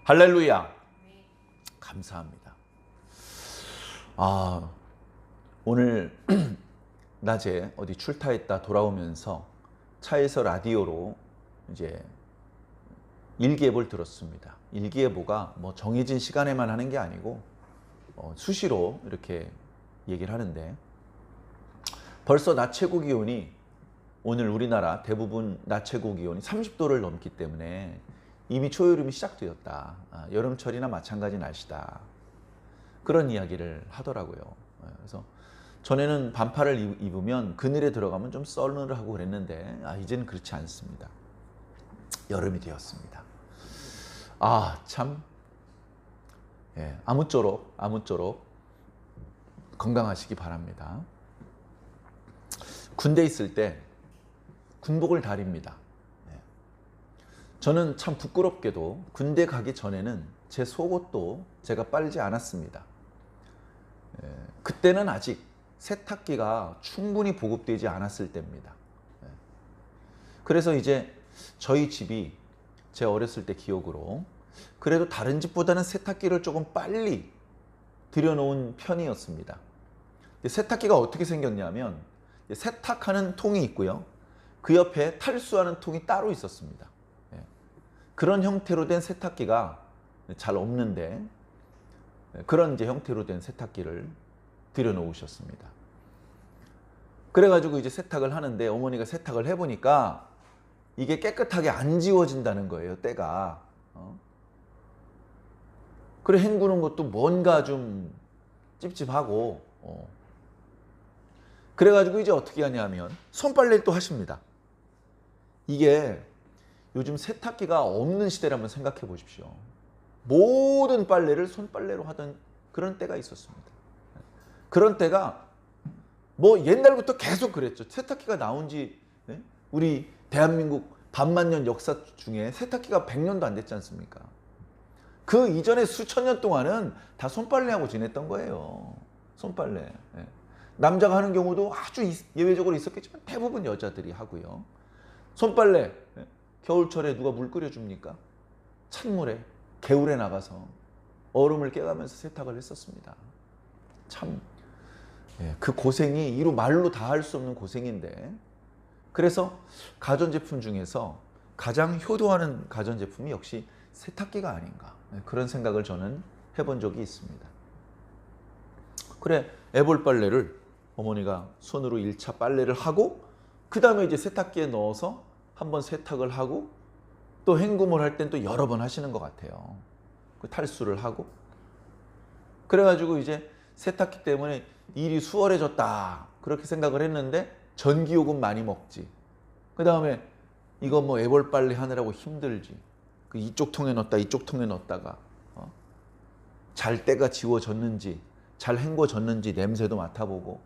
할렐루야. 감사합니다. 오늘 낮에 어디 출타했다 돌아오면서 차에서 라디오로 이제 일기예보를 들었습니다. 일기예보가 뭐 정해진 시간에만 하는 게 아니고 수시로 이렇게 얘기를 하는데, 벌써 낮 최고 기온이 오늘 우리나라 대부분 낮 최고 기온이 30도를 넘기 때문에 이미 초여름이 시작되었다. 여름철이나 마찬가지 날씨다. 그런 이야기를 하더라고요. 그래서 전에는 반팔을 입으면 그늘에 들어가면 좀 서늘하고 그랬는데 이제는 그렇지 않습니다. 여름이 되었습니다. 참, 아무쪼록 건강하시기 바랍니다. 군대 있을 때 군복을 다립니다. 저는 참 부끄럽게도 군대 가기 전에는 제 속옷도 제가 빨지 않았습니다. 그때는 아직 세탁기가 충분히 보급되지 않았을 때입니다. 그래서 이제 저희 집이 제 어렸을 때 기억으로 그래도 다른 집보다는 세탁기를 조금 빨리 들여놓은 편이었습니다. 세탁기가 어떻게 생겼냐면, 세탁하는 통이 있고요, 그 옆에 탈수하는 통이 따로 있었습니다. 그런 형태로 된 세탁기가 잘 없는데, 그런 이제 형태로 된 세탁기를 들여놓으셨습니다. 그래가지고 이제 세탁을 하는데, 어머니가 세탁을 해보니까 이게 깨끗하게 안 지워진다는 거예요, 때가. 그래, 헹구는 것도 뭔가 좀 찝찝하고. 그래가지고 이제 어떻게 하냐면 손빨래를 또 하십니다. 이게 요즘 세탁기가 없는 시대를 한번 생각해 보십시오. 모든 빨래를 손빨래로 하던 그런 때가 있었습니다. 그런 때가 뭐 옛날부터 계속 그랬죠. 세탁기가 나온 지 우리 대한민국 반만년 역사 중에 세탁기가 100년도 안 됐지 않습니까? 그 이전에 수천 년 동안은 다 손빨래하고 지냈던 거예요. 손빨래. 남자가 하는 경우도 아주 예외적으로 있었겠지만 대부분 여자들이 하고요. 손빨래. 겨울철에 누가 물 끓여줍니까? 찬물에, 개울에 나가서 얼음을 깨가면서 세탁을 했었습니다. 참, 그 고생이 이루 말로 다 할 수 없는 고생인데, 그래서 가전제품 중에서 가장 효도하는 가전제품이 역시 세탁기가 아닌가, 그런 생각을 저는 해본 적이 있습니다. 그래, 애벌 빨래를 어머니가 손으로 1차 빨래를 하고, 그 다음에 이제 세탁기에 넣어서 한번 세탁을 하고, 또 헹굼을 할 땐 또 여러 번 하시는 것 같아요. 그 탈수를 하고. 그래가지고 이제 세탁기 때문에 일이 수월해졌다, 그렇게 생각을 했는데, 전기요금 많이 먹지. 그 다음에 이거 뭐 애벌 빨래 하느라고 힘들지. 그 이쪽 통에 넣었다 이쪽 통에 넣었다가 잘 때가 지워졌는지 잘 헹궈졌는지 냄새도 맡아보고.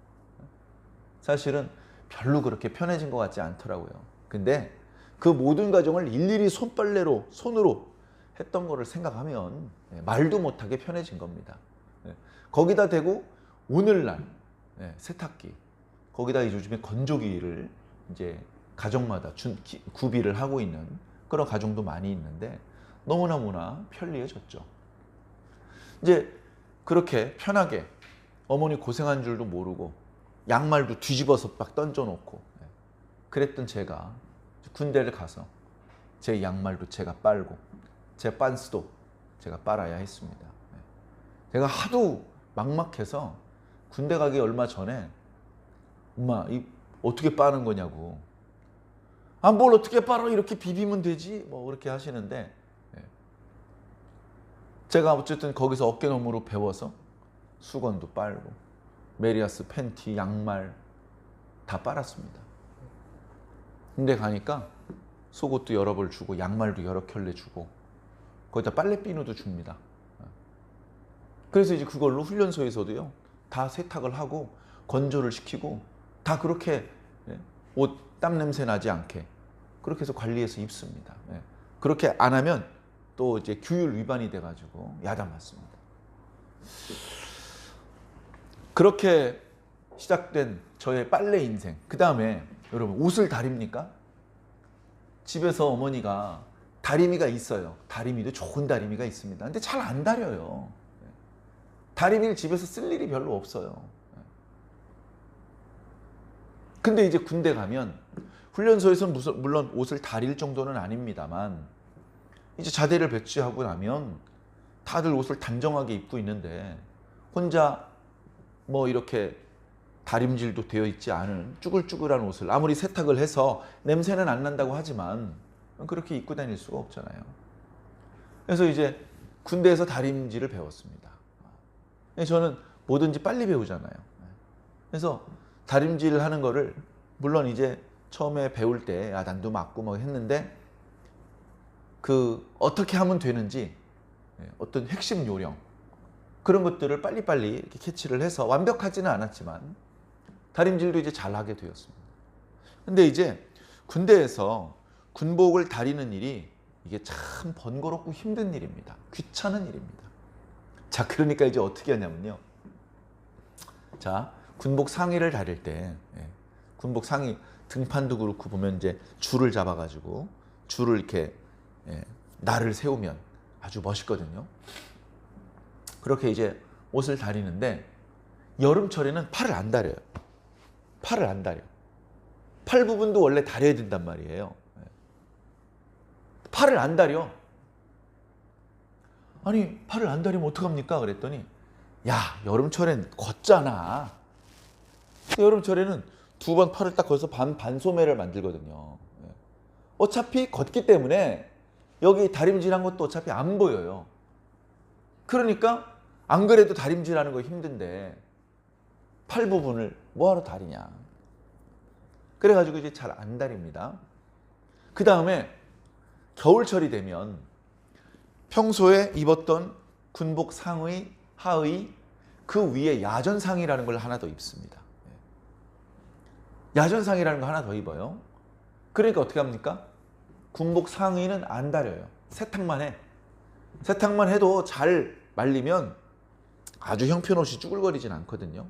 사실은 별로 그렇게 편해진 것 같지 않더라고요. 근데 그 모든 과정을 일일이 손빨래로, 손으로 했던 거를 생각하면 말도 못하게 편해진 겁니다. 거기다 대고 오늘날 세탁기, 거기다 요즘에 건조기를 이제 가정마다 구비를 하고 있는 그런 가정도 많이 있는데, 너무너무나 편리해졌죠. 이제 그렇게 편하게 어머니 고생한 줄도 모르고 양말도 뒤집어서 막 던져놓고 그랬던 제가 군대를 가서 제 양말도 제가 빨고 제 빤스도 제가 빨아야 했습니다. 제가 하도 막막해서 군대 가기 얼마 전에 엄마, 이 어떻게 빠는 거냐고. 뭘 어떻게 빨아, 이렇게 비비면 되지, 뭐 그렇게 하시는데, 제가 어쨌든 거기서 어깨너머로 배워서 수건도 빨고 메리아스 팬티, 양말 다 빨았습니다. 근데 가니까 속옷도 여러 벌 주고 양말도 여러 켤레 주고 거기다 빨래 비누도 줍니다. 그래서 이제 그걸로 훈련소에서도요 다 세탁을 하고 건조를 시키고 다 그렇게 옷 땀 냄새 나지 않게 그렇게 해서 관리해서 입습니다. 그렇게 안 하면 또 이제 규율 위반이 돼가지고 야단 맞습니다. 그렇게 시작된 저의 빨래 인생. 그 다음에 여러분, 옷을 다립니까? 집에서 어머니가 다리미가 있어요. 다리미도 좋은 다리미가 있습니다. 근데 잘 안 다려요. 다리미를 집에서 쓸 일이 별로 없어요. 근데 이제 군대 가면 훈련소에서는 물론 옷을 다릴 정도는 아닙니다만 이제 자대를 배치하고 나면 다들 옷을 단정하게 입고 있는데 혼자 뭐 이렇게 다림질도 되어 있지 않은 쭈글쭈글한 옷을 아무리 세탁을 해서 냄새는 안 난다고 하지만 그렇게 입고 다닐 수가 없잖아요. 그래서 이제 군대에서 다림질을 배웠습니다. 저는 뭐든지 빨리 배우잖아요. 그래서 다림질 하는 거를 물론 이제 처음에 배울 때 난도 맞고 뭐 했는데 그 어떻게 하면 되는지 어떤 핵심 요령 그런 것들을 빨리빨리 이렇게 캐치를 해서 완벽하지는 않았지만 다림질도 이제 잘하게 되었습니다. 근데 이제 군대에서 군복을 다리는 일이 이게 참 번거롭고 힘든 일입니다. 귀찮은 일입니다. 자, 그러니까 이제 어떻게 하냐면요. 자, 군복 상의를 다릴 때 군복 상의 등판도 그렇고 보면 이제 줄을 잡아가지고 줄을 이렇게 날을 세우면 아주 멋있거든요. 그렇게 이제 옷을 다리는데 여름철에는 팔을 안 다려요. 팔을 안 다려. 팔 부분도 원래 다려야 된단 말이에요. 팔을 안 다려. 아니 팔을 안 다리면 어떡합니까? 그랬더니 야 여름철엔 걷잖아. 여름철에는 두 번 팔을 딱 걸어서 반소매를 만들거든요. 어차피 걷기 때문에 여기 다림질한 것도 어차피 안 보여요. 그러니까 안 그래도 다림질하는 거 힘든데 팔 부분을 뭐하러 다리냐. 그래가지고 이제 잘 안 다립니다. 그 다음에 겨울철이 되면 평소에 입었던 군복 상의, 하의 그 위에 야전상의라는 걸 하나 더 입습니다. 야전상의라는 거 하나 더 입어요. 그러니까 어떻게 합니까? 군복 상의는 안 다려요. 세탁만 해. 세탁만 해도 잘 말리면 아주 형편없이 쭈글거리진 않거든요.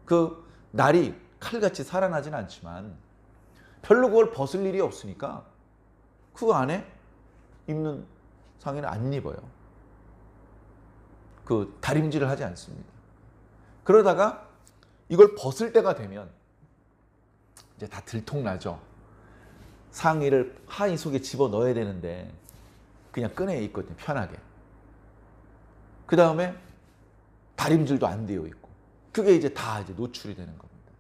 그 날이 칼같이 살아나진 않지만 별로 그걸 벗을 일이 없으니까 그 안에 입는 상의는 안 입어요. 그 다림질을 하지 않습니다. 그러다가 이걸 벗을 때가 되면 이제 다 들통나죠. 상의를 하의 속에 집어 넣어야 되는데 그냥 꺼내 있거든요. 편하게. 그 다음에 다림질도 안 되어 있고 그게 이제 다 이제 노출이 되는 겁니다.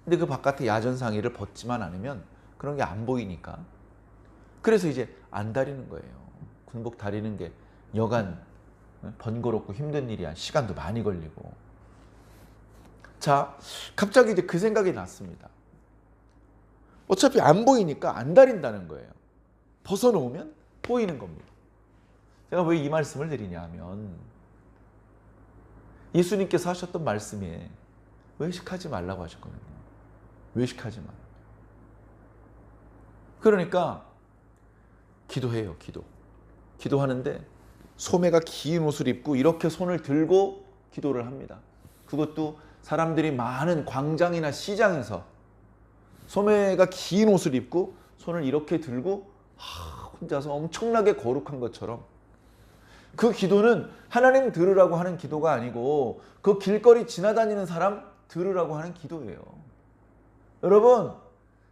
근데 그 바깥에 야전 상의를 벗지만 않으면 그런 게 안 보이니까 그래서 이제 안 다리는 거예요. 군복 다리는 게 여간 번거롭고 힘든 일이야. 시간도 많이 걸리고. 자, 갑자기 이제 그 생각이 났습니다. 어차피 안 보이니까 안 다린다는 거예요. 벗어놓으면 보이는 겁니다. 제가 왜 이 말씀을 드리냐 하면 예수님께서 하셨던 말씀에 외식하지 말라고 하셨거든요. 외식하지 마. 그러니까 기도해요. 기도하는데 소매가 긴 옷을 입고 이렇게 손을 들고 기도를 합니다. 그것도 사람들이 많은 광장이나 시장에서 소매가 긴 옷을 입고 손을 이렇게 들고 혼자서 엄청나게 거룩한 것처럼 그 기도는 하나님 들으라고 하는 기도가 아니고 그 길거리 지나다니는 사람 들으라고 하는 기도예요. 여러분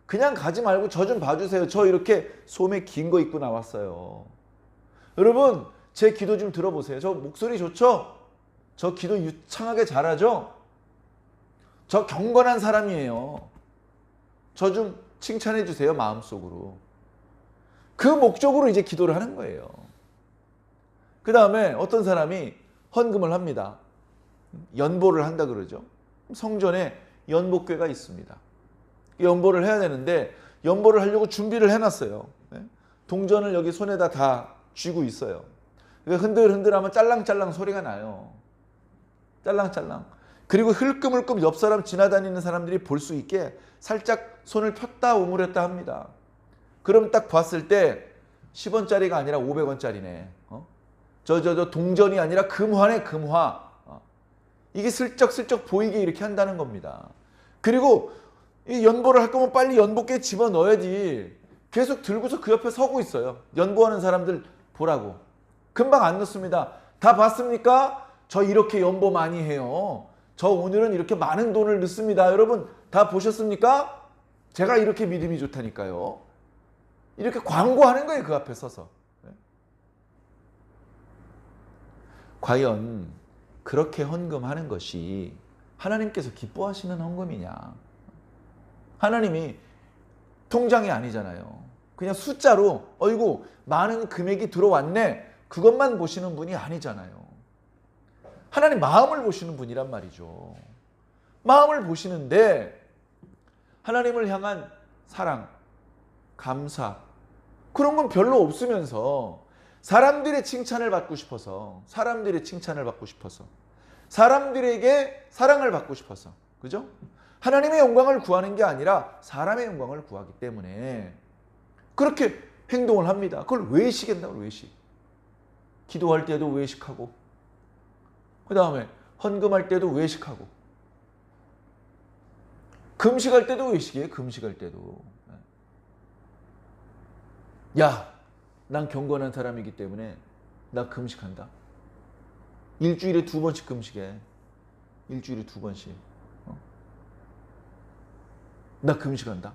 그냥 가지 말고 저 좀 봐주세요. 저 이렇게 소매 긴 거 입고 나왔어요. 여러분 제 기도 좀 들어보세요. 저 목소리 좋죠? 저 기도 유창하게 잘하죠? 저 경건한 사람이에요. 저 좀 칭찬해 주세요. 마음속으로. 그 목적으로 이제 기도를 하는 거예요. 그 다음에 어떤 사람이 헌금을 합니다. 연보를 한다 그러죠. 성전에 연보궤가 있습니다. 연보를 해야 되는데 연보를 하려고 준비를 해놨어요. 동전을 여기 손에다 다 쥐고 있어요. 흔들흔들하면 짤랑짤랑 소리가 나요. 짤랑짤랑. 그리고 흘끔흘끔 옆 사람 지나다니는 사람들이 볼 수 있게 살짝 손을 폈다 우물였다 합니다. 그럼 딱 봤을 때 10원짜리가 아니라 500원짜리네. 저 동전이 아니라 금화네, 금화. 이게 슬쩍슬쩍 보이게 이렇게 한다는 겁니다. 그리고 이 연보를 할 거면 빨리 연보께 집어넣어야지. 계속 들고서 그 옆에 서고 있어요. 연보하는 사람들 보라고. 금방 안 넣습니다. 다 봤습니까? 저 이렇게 연보 많이 해요. 저 오늘은 이렇게 많은 돈을 넣습니다. 여러분 다 보셨습니까? 제가 이렇게 믿음이 좋다니까요. 이렇게 광고하는 거예요. 그 앞에 서서. 과연 그렇게 헌금하는 것이 하나님께서 기뻐하시는 헌금이냐? 하나님이 통장이 아니잖아요. 그냥 숫자로 어이구 많은 금액이 들어왔네. 그것만 보시는 분이 아니잖아요. 하나님 마음을 보시는 분이란 말이죠. 마음을 보시는데 하나님을 향한 사랑, 감사 그런 건 별로 없으면서 사람들의 칭찬을 받고 싶어서 사람들에게 사랑을 받고 싶어서 그죠? 하나님의 영광을 구하는 게 아니라 사람의 영광을 구하기 때문에 그렇게 행동을 합니다. 그걸 외식한다고 외식. 기도할 때도 외식하고 그 다음에 헌금할 때도 외식하고 금식할 때도 외식이에요. 금식할 때도. 야, 난 경건한 사람이기 때문에 나 금식한다. 일주일에 2번씩 금식해. 일주일에 2번씩. 나 금식한다.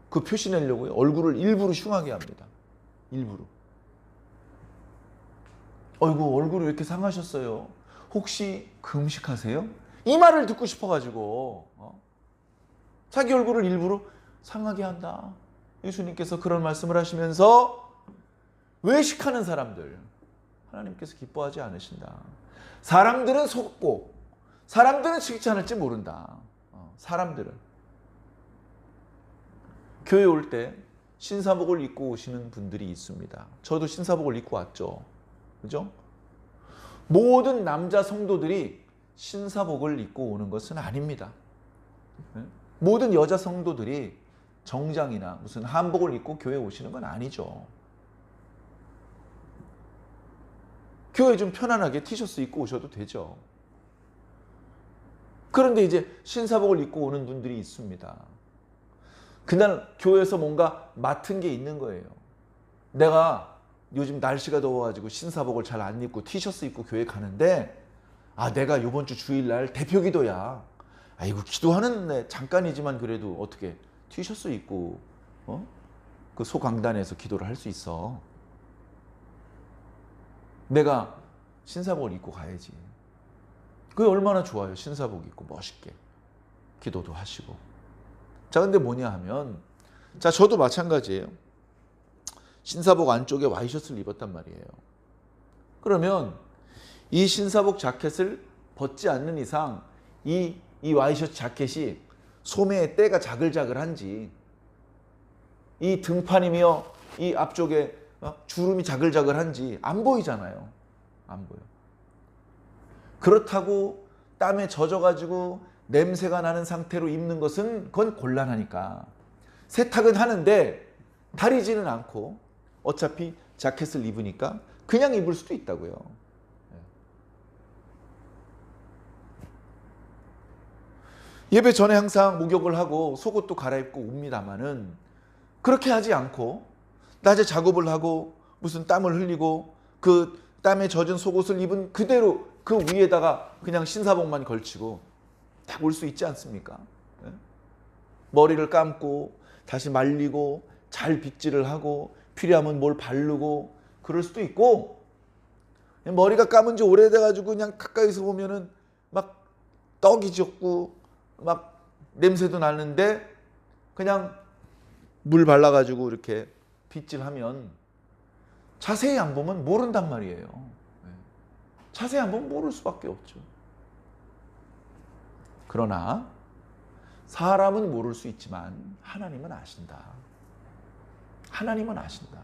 그 표시 내려고요. 얼굴을 일부러 흉하게 합니다. 일부러. 어이구 얼굴이 왜 이렇게 상하셨어요? 혹시 금식하세요? 이 말을 듣고 싶어가지고 자기 얼굴을 일부러 상하게 한다. 예수님께서 그런 말씀을 하시면서 외식하는 사람들 하나님께서 기뻐하지 않으신다. 사람들은 속고 사람들은 칭찬할지 모른다. 사람들은 교회 올 때 신사복을 입고 오시는 분들이 있습니다. 저도 신사복을 입고 왔죠. 그죠? 모든 남자 성도들이 신사복을 입고 오는 것은 아닙니다. 모든 여자 성도들이 정장이나 무슨 한복을 입고 교회에 오시는 건 아니죠. 교회 좀 편안하게 티셔츠 입고 오셔도 되죠. 그런데 이제 신사복을 입고 오는 분들이 있습니다. 그날 교회에서 뭔가 맡은 게 있는 거예요. 내가 요즘 날씨가 더워가지고 신사복을 잘 안 입고 티셔츠 입고 교회 가는데 내가 이번 주 주일날 대표 기도야. 이거 기도하는 잠깐이지만 그래도 어떻게 티셔츠 입고 그 소강단에서 기도를 할 수 있어. 내가 신사복을 입고 가야지. 그게 얼마나 좋아요. 신사복 입고 멋있게 기도도 하시고. 자, 근데 뭐냐 하면 자, 저도 마찬가지예요. 신사복 안쪽에 와이셔츠를 입었단 말이에요. 그러면 이 신사복 자켓을 벗지 않는 이상 이 와이셔츠 자켓이 소매에 때가 자글자글한지 이 등판이며 이 앞쪽에 주름이 자글자글한지 안 보이잖아요. 안 보여. 그렇다고 땀에 젖어가지고 냄새가 나는 상태로 입는 것은 그건 곤란하니까 세탁은 하는데 다리지는 않고 어차피 자켓을 입으니까 그냥 입을 수도 있다고요. 예배 전에 항상 목욕을 하고 속옷도 갈아입고 옵니다마는 그렇게 하지 않고 낮에 작업을 하고 무슨 땀을 흘리고 그 땀에 젖은 속옷을 입은 그대로 그 위에다가 그냥 신사복만 걸치고 딱 올 수 있지 않습니까? 머리를 감고 다시 말리고 잘 빗질을 하고 필요하면 뭘 바르고 그럴 수도 있고 머리가 감은 지 오래돼가지고 그냥 가까이서 보면은 막 떡이 졌고 막 냄새도 나는데 그냥 물 발라가지고 이렇게 빗질하면 자세히 안 보면 모른단 말이에요. 자세히 안 보면 모를 수밖에 없죠. 그러나 사람은 모를 수 있지만 하나님은 아신다. 하나님은 아신다.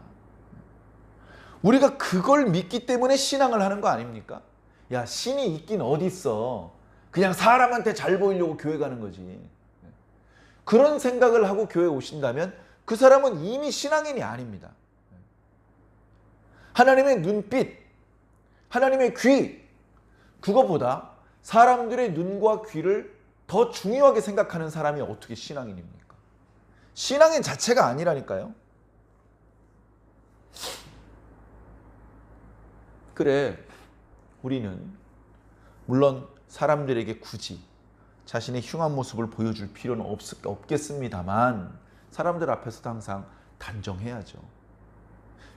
우리가 그걸 믿기 때문에 신앙을 하는 거 아닙니까? 야, 신이 있긴 어디 있어. 그냥 사람한테 잘 보이려고 교회 가는 거지. 그런 생각을 하고 교회에 오신다면 그 사람은 이미 신앙인이 아닙니다. 하나님의 눈빛, 하나님의 귀, 그거보다 사람들의 눈과 귀를 더 중요하게 생각하는 사람이 어떻게 신앙인입니까? 신앙인 자체가 아니라니까요. 그래, 우리는 물론 사람들에게 굳이 자신의 흉한 모습을 보여줄 필요는 없겠습니다만 사람들 앞에서도 항상 단정해야죠.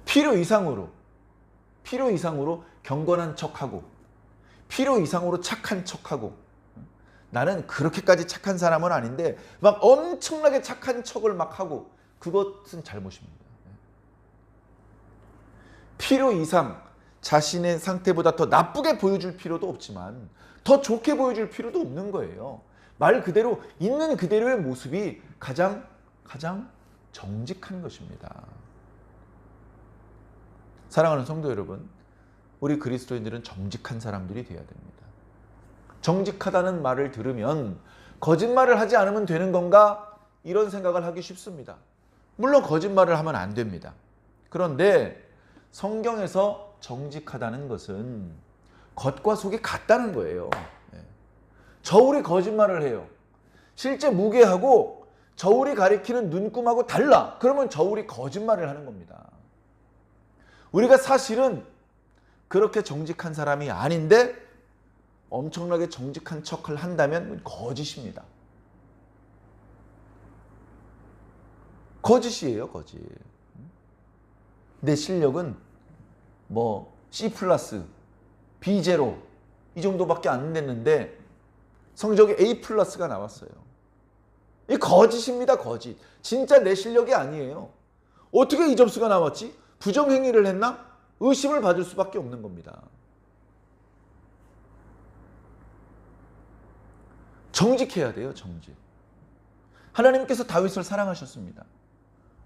필요 이상으로 경건한 척하고 필요 이상으로 착한 척하고 나는 그렇게까지 착한 사람은 아닌데 막 엄청나게 착한 척을 막 하고 그것은 잘못입니다. 필요 이상 자신의 상태보다 더 나쁘게 보여줄 필요도 없지만 더 좋게 보여줄 필요도 없는 거예요. 말 그대로 있는 그대로의 모습이 가장 정직한 것입니다. 사랑하는 성도 여러분, 우리 그리스도인들은 정직한 사람들이 되어야 됩니다. 정직하다는 말을 들으면 거짓말을 하지 않으면 되는 건가? 이런 생각을 하기 쉽습니다. 물론 거짓말을 하면 안 됩니다. 그런데 성경에서 정직하다는 것은 겉과 속이 같다는 거예요. 저울이 거짓말을 해요. 실제 무게하고 저울이 가리키는 눈금하고 달라. 그러면 저울이 거짓말을 하는 겁니다. 우리가 사실은 그렇게 정직한 사람이 아닌데 엄청나게 정직한 척을 한다면 거짓입니다. 거짓이에요, 거짓. 내 실력은 C+, B0 이 정도밖에 안 됐는데 성적이 A+가 나왔어요. 이 거짓입니다, 거짓. 진짜 내 실력이 아니에요. 어떻게 이 점수가 나왔지? 부정행위를 했나? 의심을 받을 수밖에 없는 겁니다. 정직해야 돼요, 정직. 하나님께서 다윗을 사랑하셨습니다.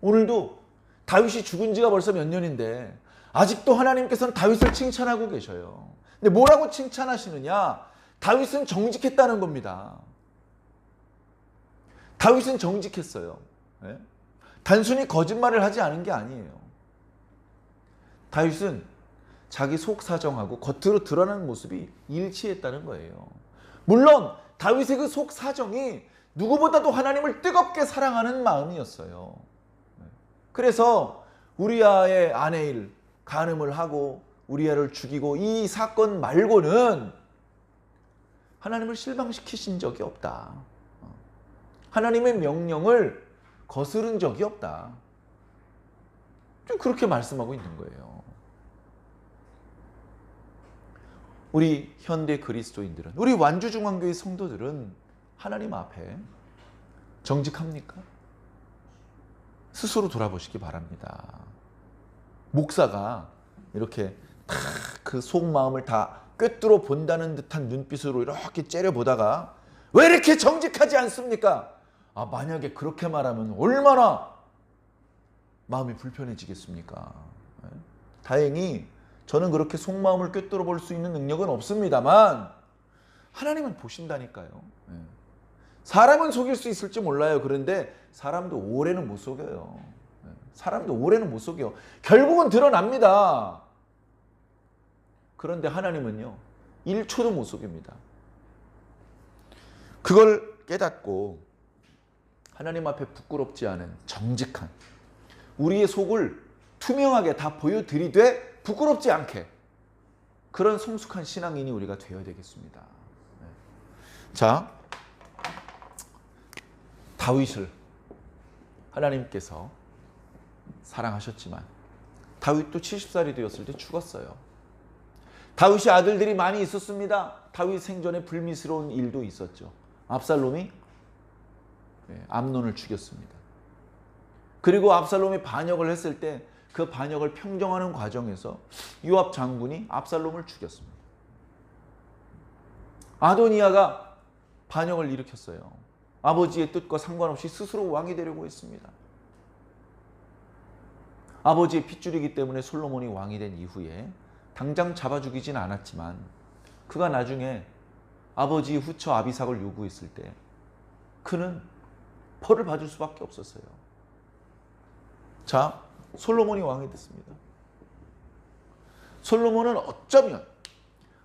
오늘도 다윗이 죽은 지가 벌써 몇 년인데 아직도 하나님께서는 다윗을 칭찬하고 계셔요. 근데 뭐라고 칭찬하시느냐? 다윗은 정직했다는 겁니다. 다윗은 정직했어요. 네? 단순히 거짓말을 하지 않은 게 아니에요. 다윗은 자기 속 사정하고 겉으로 드러나는 모습이 일치했다는 거예요. 물론 다윗의 그 속 사정이 누구보다도 하나님을 뜨겁게 사랑하는 마음이었어요. 그래서 우리아의 아내일 간음을 하고 우리아를 죽이고 이 사건 말고는 하나님을 실망시키신 적이 없다. 하나님의 명령을 거스른 적이 없다. 좀 그렇게 말씀하고 있는 거예요. 우리 현대 그리스도인들은, 우리 완주중앙교회 성도들은 하나님 앞에 정직합니까? 스스로 돌아보시기 바랍니다. 목사가 이렇게 그 속마음을 다 꿰뚫어 본다는 듯한 눈빛으로 이렇게 째려보다가 왜 이렇게 정직하지 않습니까? 만약에 그렇게 말하면 얼마나 마음이 불편해지겠습니까? 다행히 저는 그렇게 속마음을 꿰뚫어 볼 수 있는 능력은 없습니다만 하나님은 보신다니까요. 사람은 속일 수 있을지 몰라요. 그런데 사람도 오래는 못 속여요. 사람도 오래는 못 속여. 결국은 드러납니다. 그런데 하나님은요, 1초도 못 속입니다. 그걸 깨닫고 하나님 앞에 부끄럽지 않은 정직한, 우리의 속을 투명하게 다 보여드리되 부끄럽지 않게, 그런 성숙한 신앙인이 우리가 되어야 되겠습니다. 자, 다윗을 하나님께서 사랑하셨지만 다윗도 70살이 되었을 때 죽었어요. 다윗이 아들들이 많이 있었습니다. 다윗 생전에 불미스러운 일도 있었죠. 압살롬이 암논을 죽였습니다. 그리고 압살롬이 반역을 했을 때 그 반역을 평정하는 과정에서 요압 장군이 압살롬을 죽였습니다. 아도니아가 반역을 일으켰어요. 아버지의 뜻과 상관없이 스스로 왕이 되려고 했습니다. 아버지의 핏줄이기 때문에 솔로몬이 왕이 된 이후에 당장 잡아 죽이진 않았지만 그가 나중에 아버지의 후처 아비삭을 요구했을 때 그는 벌을 받을 수밖에 없었어요. 자, 솔로몬이 왕이 됐습니다. 솔로몬은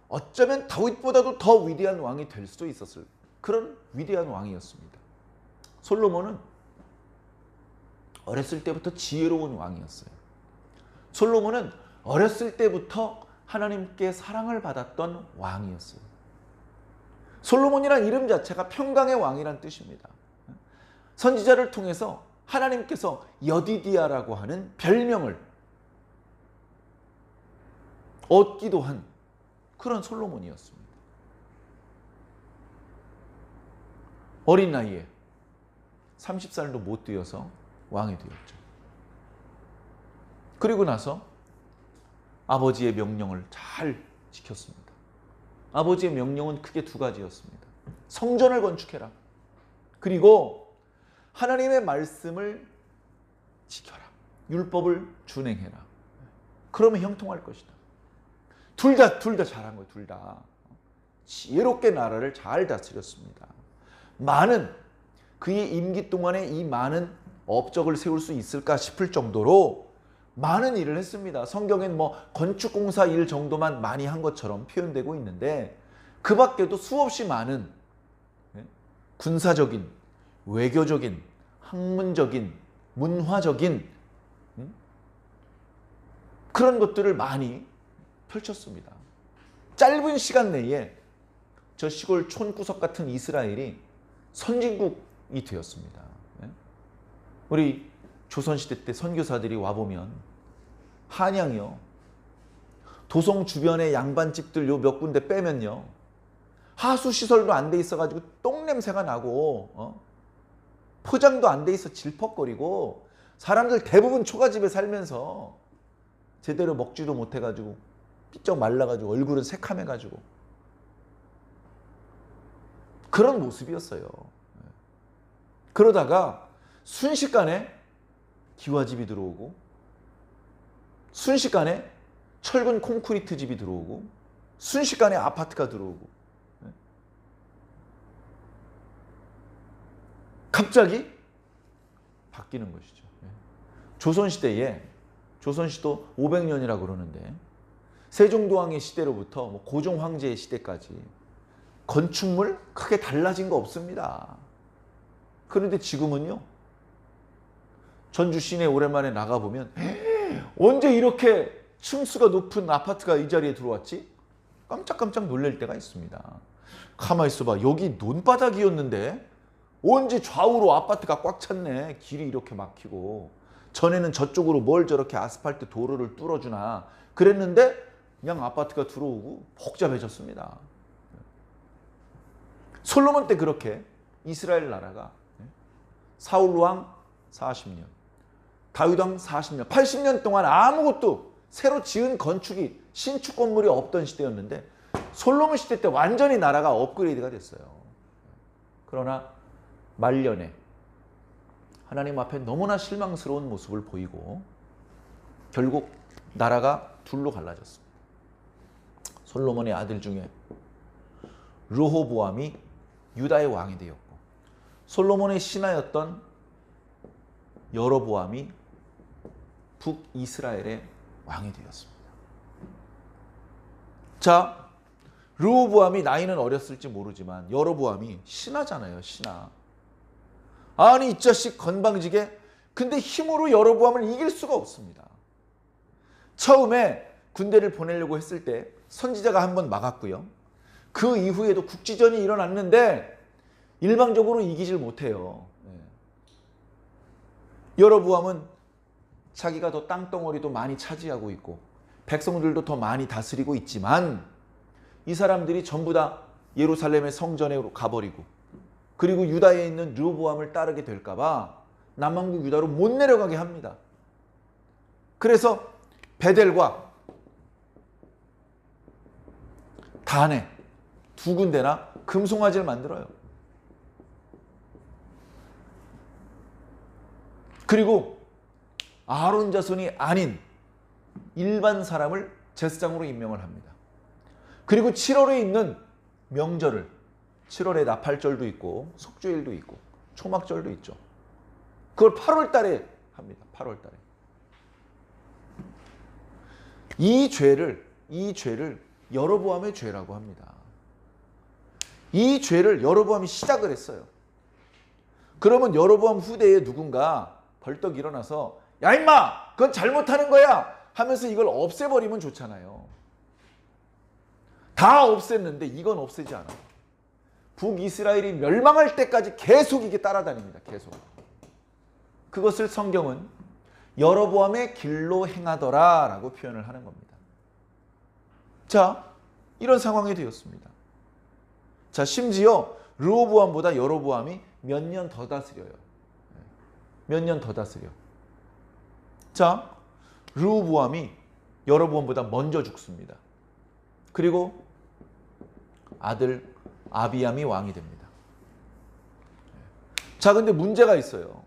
어쩌면 다윗보다도 더 위대한 왕이 될 수도 있었을 그런 위대한 왕이었습니다. 솔로몬은 어렸을 때부터 지혜로운 왕이었어요. 솔로몬은 어렸을 때부터 하나님께 사랑을 받았던 왕이었어요. 솔로몬이란 이름 자체가 평강의 왕이란 뜻입니다. 선지자를 통해서 하나님께서 여디디아라고 하는 별명을 얻기도 한 그런 솔로몬이었습니다. 어린 나이에 30살도 못 되어서 왕이 되었죠. 그리고 나서 아버지의 명령을 잘 지켰습니다. 아버지의 명령은 크게 두 가지였습니다. 성전을 건축해라. 그리고 하나님의 말씀을 지켜라. 율법을 준행해라. 그러면 형통할 것이다. 둘 다 잘한 거예요. 둘 다. 지혜롭게 나라를 잘 다스렸습니다. 많은 그의 임기 동안에 이 많은 업적을 세울 수 있을까 싶을 정도로 많은 일을 했습니다. 성경엔 뭐 건축공사 일 정도만 많이 한 것처럼 표현되고 있는데 그 밖에도 수없이 많은 군사적인, 외교적인, 학문적인, 문화적인 그런 것들을 많이 펼쳤습니다. 짧은 시간 내에 저 시골 촌구석 같은 이스라엘이 선진국이 되었습니다. 우리 조선시대 때 선교사들이 와보면 한양이요. 도성 주변의 양반집들 요 몇 군데 빼면요. 하수시설도 안 돼 있어가지고 똥냄새가 나고 포장도 안 돼 있어 질퍽거리고 사람들 대부분 초가집에 살면서 제대로 먹지도 못해가지고 삐쩍 말라가지고 얼굴은 새카매가지고 그런 모습이었어요. 그러다가 순식간에 기와집이 들어오고 순식간에 철근 콘크리트 집이 들어오고 순식간에 아파트가 들어오고 갑자기 바뀌는 것이죠. 조선시대에 조선시도 500년이라고 그러는데 세종대왕의 시대로부터 뭐 고종 황제의 시대까지 건축물 크게 달라진 거 없습니다. 그런데 지금은요. 전주 시내 오랜만에 나가보면 언제 이렇게 층수가 높은 아파트가 이 자리에 들어왔지? 깜짝깜짝 놀랄 때가 있습니다. 가만히 있어봐. 여기 논바닥이었는데 언제 좌우로 아파트가 꽉 찼네. 길이 이렇게 막히고 전에는 저쪽으로 뭘 저렇게 아스팔트 도로를 뚫어주나 그랬는데 그냥 아파트가 들어오고 복잡해졌습니다. 솔로몬 때 그렇게 이스라엘 나라가 사울왕 40년, 다윗왕 40년, 80년 동안 아무것도 새로 지은 건축이 신축 건물이 없던 시대였는데 솔로몬 시대 때 완전히 나라가 업그레이드가 됐어요. 그러나 말년에 하나님 앞에 너무나 실망스러운 모습을 보이고 결국 나라가 둘로 갈라졌습니다. 솔로몬의 아들 중에 르호보암이 유다의 왕이 되었고 솔로몬의 신하였던 여로보암이 북이스라엘의 왕이 되었습니다. 자, 르호보암이 나이는 어렸을지 모르지만 여로보암이 신하잖아요. 신하. 아니 이 자식 건방지게 근데 힘으로 여로보암을 이길 수가 없습니다. 처음에 군대를 보내려고 했을 때 선지자가 한번 막았고요. 그 이후에도 국지전이 일어났는데 일방적으로 이기질 못해요. 여로보암은 자기가 더 땅덩어리도 많이 차지하고 있고 백성들도 더 많이 다스리고 있지만 이 사람들이 전부 다 예루살렘의 성전에 가버리고 그리고 유다에 있는 르호보암을 따르게 될까 봐 남왕국 유다로 못 내려가게 합니다. 그래서 베델과 단에 두 군데나 금송아지를 만들어요. 그리고 아론 자손이 아닌 일반 사람을 제사장으로 임명을 합니다. 그리고 7월에 있는 명절을 7월에 나팔절도 있고 속죄일도 있고 초막절도 있죠. 그걸 8월 달에 합니다. 8월 달에. 이 죄를 여로보암의 죄라고 합니다. 이 죄를 여로보암이 시작을 했어요. 그러면 여로보암 후대에 누군가 벌떡 일어나서 야 임마 그건 잘못하는 거야. 하면서 이걸 없애버리면 좋잖아요. 다 없앴는데 이건 없애지 않아요. 북이스라엘이 멸망할 때까지 계속 이게 따라다닙니다. 계속. 그것을 성경은 여로보암의 길로 행하더라 라고 표현을 하는 겁니다. 자, 이런 상황이 되었습니다. 자, 심지어 르호보암보다 여로보암이 몇 년 더 다스려요. 몇 년 더 다스려. 자, 르호보암이 여로보암보다 먼저 죽습니다. 그리고 아들 아비암이 왕이 됩니다. 자, 근데 문제가 있어요.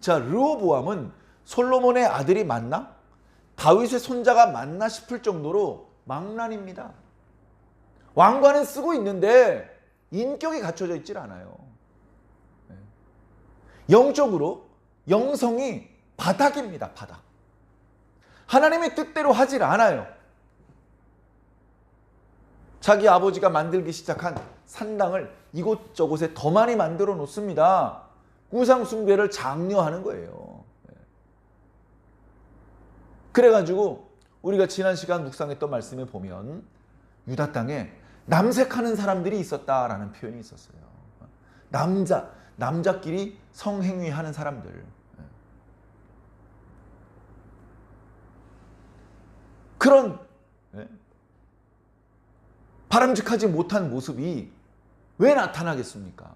자, 르호보암은 솔로몬의 아들이 맞나? 다윗의 손자가 맞나 싶을 정도로 망난입니다. 왕관은 쓰고 있는데 인격이 갖춰져 있질 않아요. 영적으로 영성이 바닥입니다. 바닥. 하나님의 뜻대로 하질 않아요. 자기 아버지가 만들기 시작한 산당을 이곳저곳에 더 많이 만들어 놓습니다. 우상 숭배를 장려하는 거예요. 그래가지고 우리가 지난 시간 묵상했던 말씀에 보면 유다 땅에 남색하는 사람들이 있었다라는 표현이 있었어요. 남자끼리 성행위하는 사람들. 그런 바람직하지 못한 모습이 왜 나타나겠습니까?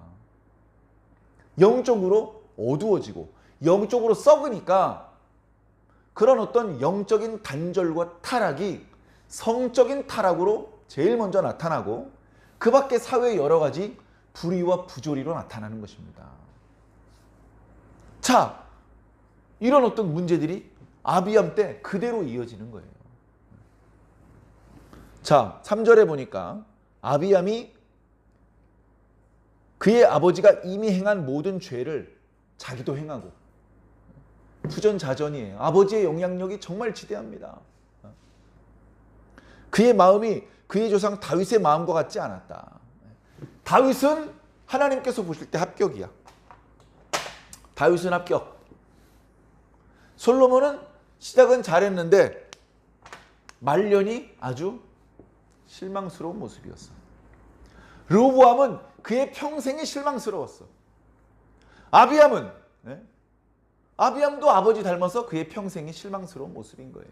영적으로 어두워지고 영적으로 썩으니까 그런 어떤 영적인 단절과 타락이 성적인 타락으로 제일 먼저 나타나고 그 밖에 사회의 여러 가지 불의와 부조리로 나타나는 것입니다. 자, 이런 어떤 문제들이 아비암 때 그대로 이어지는 거예요. 자, 3절에 보니까 아비암이 그의 아버지가 이미 행한 모든 죄를 자기도 행하고, 부전자전이에요. 아버지의 영향력이 정말 지대합니다. 그의 마음이 그의 조상 다윗의 마음과 같지 않았다. 다윗은 하나님께서 보실 때 합격이야. 다윗은 합격. 솔로몬은 시작은 잘했는데 말년이 아주 실망스러운 모습이었어. 르호보암은 그의 평생이 실망스러웠어. 아비암은 아비암도 아버지 닮아서 그의 평생이 실망스러운 모습인 거예요.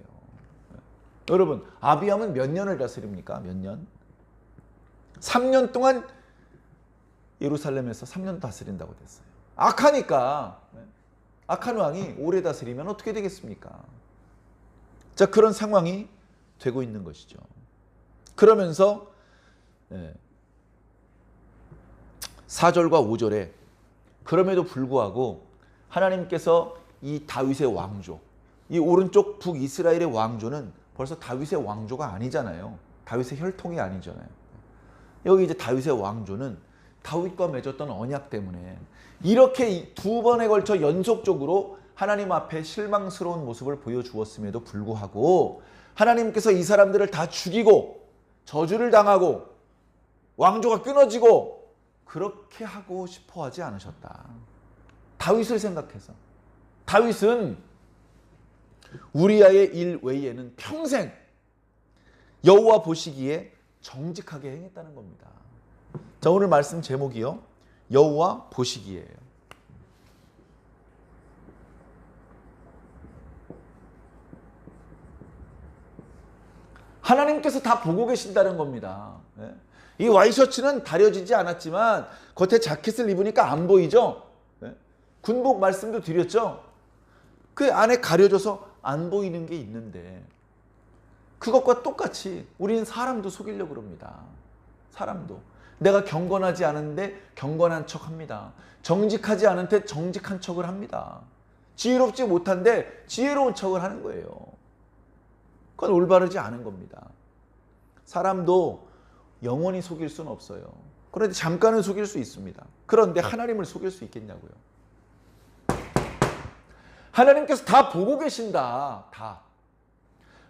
여러분, 아비암은 몇 년을 다스립니까? 몇 년? 3년 동안 예루살렘에서 3년 다스린다고 됐어요. 악하니까. 악한 왕이 오래 다스리면 어떻게 되겠습니까? 자, 그런 상황이 되고 있는 것이죠. 그러면서 4절과 5절에 그럼에도 불구하고 하나님께서 이 다윗의 왕조, 이 오른쪽 북이스라엘의 왕조는 벌써 다윗의 왕조가 아니잖아요. 다윗의 혈통이 아니잖아요. 여기 이제 다윗의 왕조는 다윗과 맺었던 언약 때문에 이렇게 두 번에 걸쳐 연속적으로 하나님 앞에 실망스러운 모습을 보여주었음에도 불구하고 하나님께서 이 사람들을 다 죽이고 저주를 당하고 왕조가 끊어지고 그렇게 하고 싶어 하지 않으셨다. 다윗을 생각해서. 다윗은 우리아의 일 외에는 평생 여호와 보시기에 정직하게 행했다는 겁니다. 자, 오늘 말씀 제목이요, 여호와 보시기예요. 하나님께서 다 보고 계신다는 겁니다. 이 와이셔츠는 다려지지 않았지만 겉에 자켓을 입으니까 안 보이죠? 군복 말씀도 드렸죠? 그 안에 가려져서 안 보이는 게 있는데 그것과 똑같이 우리는 사람도 속이려고 그럽니다. 사람도. 내가 경건하지 않은데 경건한 척 합니다. 정직하지 않은데 정직한 척을 합니다. 지혜롭지 못한데 지혜로운 척을 하는 거예요. 그건 올바르지 않은 겁니다. 사람도 영원히 속일 수는 없어요. 그런데 잠깐은 속일 수 있습니다. 그런데 하나님을 속일 수 있겠냐고요. 하나님께서 다 보고 계신다. 다.